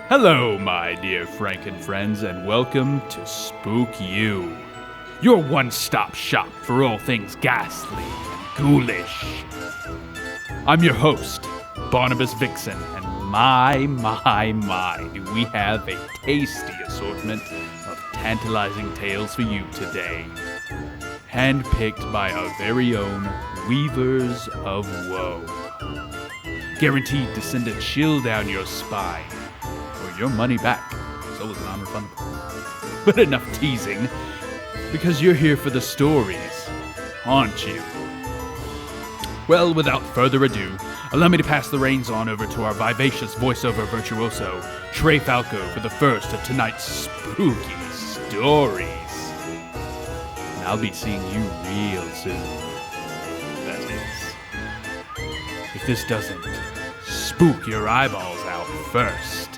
Hello, my dear Franken friends, and welcome to Spookyou, your one-stop shop for all things ghastly and ghoulish. I'm your host, Barnabas Vixen, and my, do we have a tasty assortment of tantalizing tales for you today. Handpicked by our very own Weavers of Woe. Guaranteed to send a chill down your spine, or your money back, so it's non-refundable. But enough teasing, because you're here for the stories, aren't you? Well, without further ado, allow me to pass the reins on over to our vivacious voiceover virtuoso, Trey Falco, for the first of tonight's spooky stories. And I'll be seeing you real soon. That is, if this doesn't spook your eyeballs out first.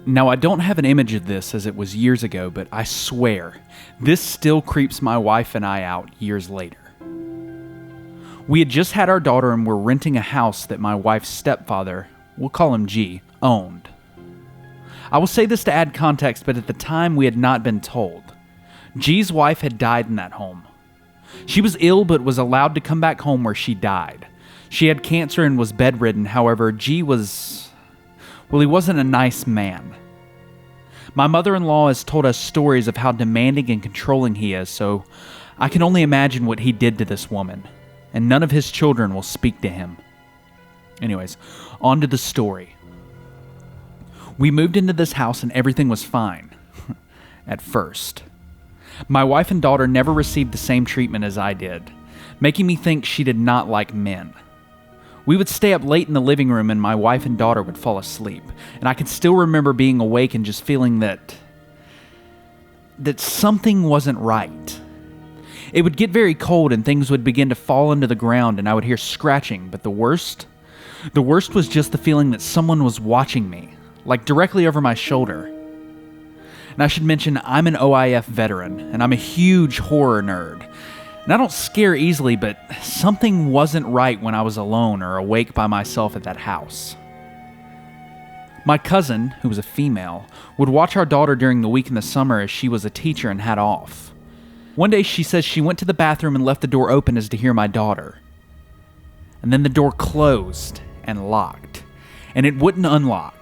Now, I don't have an image of this as it was years ago, but I swear, this still creeps my wife and I out years later. We had just had our daughter and were renting a house that my wife's stepfather, we'll call him G, owned. I will say this to add context, but at the time we had not been told. G's wife had died in that home. She was ill but was allowed to come back home where she died. She had cancer and was bedridden, however, G was... well, he wasn't a nice man. My mother-in-law has told us stories of how demanding and controlling he is, so I can only imagine what he did to this woman, and none of his children will speak to him. Anyways, on to the story. We moved into this house and everything was fine. At first. My wife and daughter never received the same treatment as I did, making me think she did not like men. We would stay up late in the living room and my wife and daughter would fall asleep, and I can still remember being awake and just feeling that something wasn't right. It would get very cold and things would begin to fall into the ground and I would hear scratching, but the worst was just the feeling that someone was watching me, like directly over my shoulder. And I should mention, I'm an OIF veteran, and I'm a huge horror nerd. And I don't scare easily, but something wasn't right when I was alone or awake by myself at that house. My cousin, who was a female, would watch our daughter during the week in the summer as she was a teacher and had off. One day she says she went to the bathroom and left the door open as to hear my daughter. And then the door closed and locked, and it wouldn't unlock.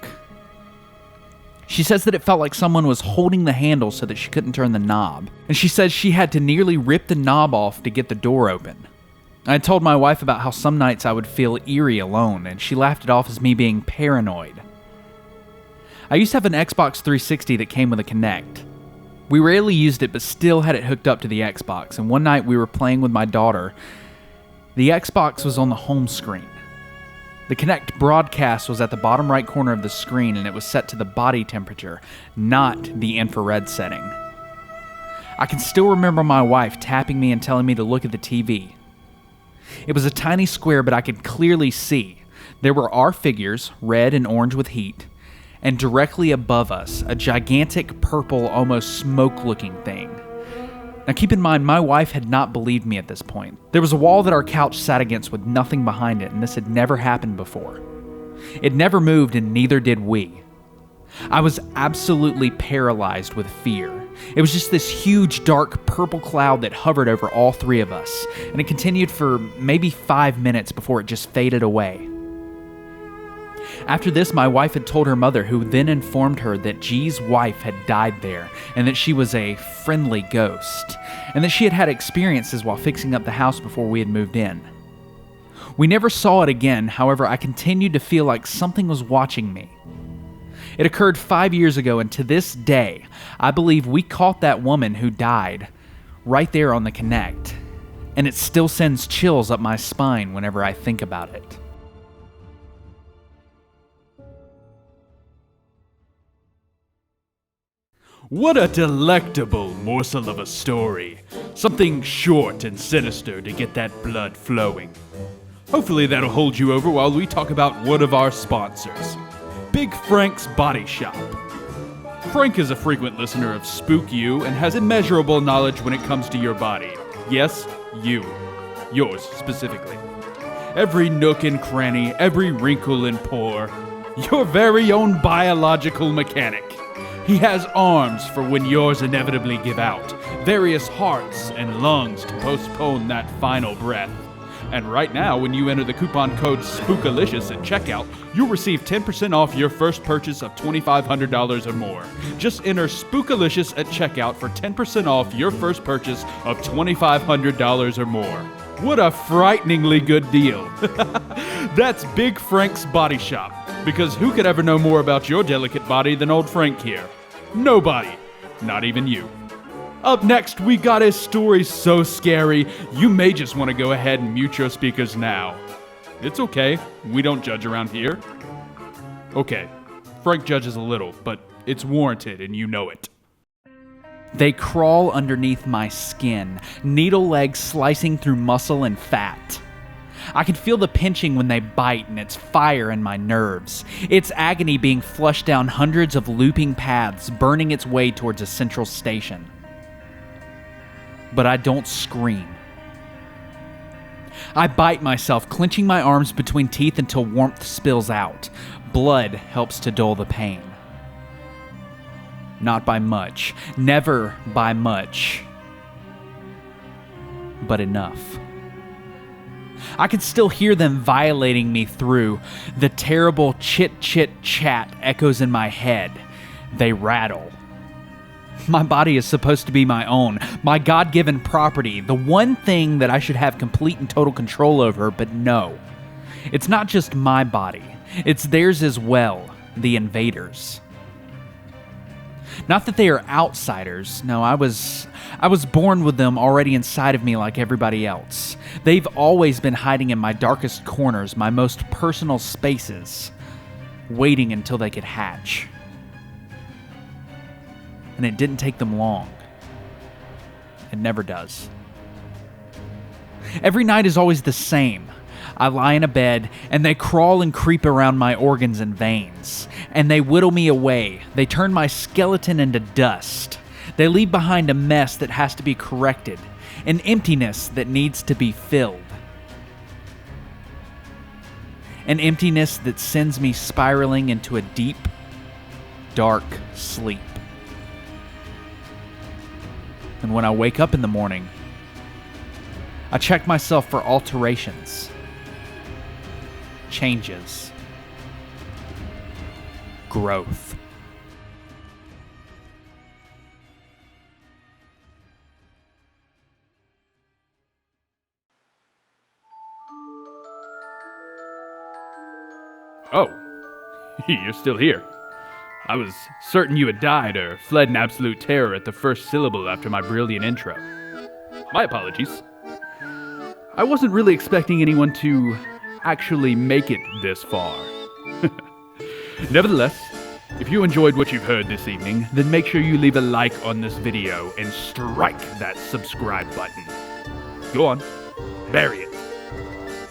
She says that it felt like someone was holding the handle so that she couldn't turn the knob, and she says she had to nearly rip the knob off to get the door open. I had told my wife about how some nights I would feel eerie alone, and she laughed it off as me being paranoid. I used to have an Xbox 360 that came with a Kinect. We rarely used it, but still had it hooked up to the Xbox, and one night we were playing with my daughter. The Xbox was on the home screen. The Kinect broadcast was at the bottom right corner of the screen and it was set to the body temperature, not the infrared setting. I can still remember my wife tapping me and telling me to look at the TV. It was a tiny square, but I could clearly see. There were our figures, red and orange with heat, and directly above us, a gigantic purple, almost smoke-looking thing. Now keep in mind, my wife had not believed me at this point. There was a wall that our couch sat against with nothing behind it, and this had never happened before. It never moved, and neither did we. I was absolutely paralyzed with fear. It was just this huge, dark, purple cloud that hovered over all three of us, and it continued for maybe 5 minutes before it just faded away. After this, my wife had told her mother, who then informed her that G's wife had died there, and that she was a friendly ghost, and that she had had experiences while fixing up the house before we had moved in. We never saw it again, however, I continued to feel like something was watching me. It occurred 5 years ago, and to this day, I believe we caught that woman who died right there on the Kinect, and it still sends chills up my spine whenever I think about it. What a delectable morsel of a story. Something short and sinister to get that blood flowing. Hopefully that'll hold you over while we talk about one of our sponsors. Big Frank's Body Shop. Frank is a frequent listener of Spookyou and has immeasurable knowledge when it comes to your body. Yes, you. Yours, specifically. Every nook and cranny, every wrinkle and pore. Your very own biological mechanic. He has arms for when yours inevitably give out, various hearts and lungs to postpone that final breath. And right now, when you enter the coupon code SPOOKalicious at checkout, you'll receive 10% off your first purchase of $2,500 or more. Just enter SPOOKalicious at checkout for 10% off your first purchase of $2,500 or more. What a frighteningly good deal. That's Big Frank's Body Shop. Because who could ever know more about your delicate body than old Frank here? Nobody. Not even you. Up next, we got a story so scary, you may just want to go ahead and mute your speakers now. It's okay, we don't judge around here. Okay, Frank judges a little, but it's warranted and you know it. They crawl underneath my skin, needle legs slicing through muscle and fat. I can feel the pinching when they bite, and it's fire in my nerves. It's agony being flushed down hundreds of looping paths, burning its way towards a central station. But I don't scream. I bite myself, clenching my arms between teeth until warmth spills out. Blood helps to dull the pain. Not by much. Never by much. But enough. I can still hear them violating me through. The terrible chit-chit-chat echoes in my head. They rattle. My body is supposed to be my own, my God-given property, the one thing that I should have complete and total control over, but no. It's not just my body. It's theirs as well, the invaders. Not that they are outsiders. No, I was born with them already inside of me like everybody else. They've always been hiding in my darkest corners, my most personal spaces, waiting until they could hatch. And it didn't take them long. It never does. Every night is always the same. I lie in a bed, and they crawl and creep around my organs and veins. And they whittle me away. They turn my skeleton into dust. They leave behind a mess that has to be corrected. An emptiness that needs to be filled. An emptiness that sends me spiraling into a deep, dark sleep. And when I wake up in the morning, I check myself for alterations, changes, growth. Oh, you're still here. I was certain you had died or fled in absolute terror at the first syllable after my brilliant intro. My apologies. I wasn't really expecting anyone to actually make it this far. Nevertheless, if you enjoyed what you've heard this evening, then make sure you leave a like on this video and strike that subscribe button. Go on, bury it.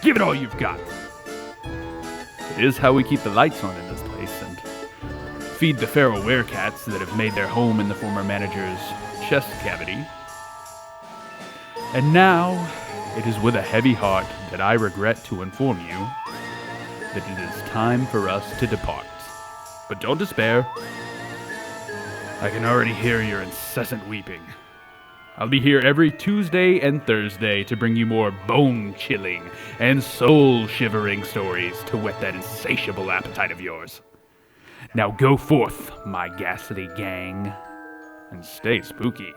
Give it all you've got. It is how we keep the lights on in this place and feed the feral werecats that have made their home in the former manager's chest cavity. And now, it is with a heavy heart that I regret to inform you that it is time for us to depart. But don't despair. I can already hear your incessant weeping. I'll be here every Tuesday and Thursday to bring you more bone-chilling and soul-shivering stories to whet that insatiable appetite of yours. Now go forth, my ghastly gang, and stay spooky.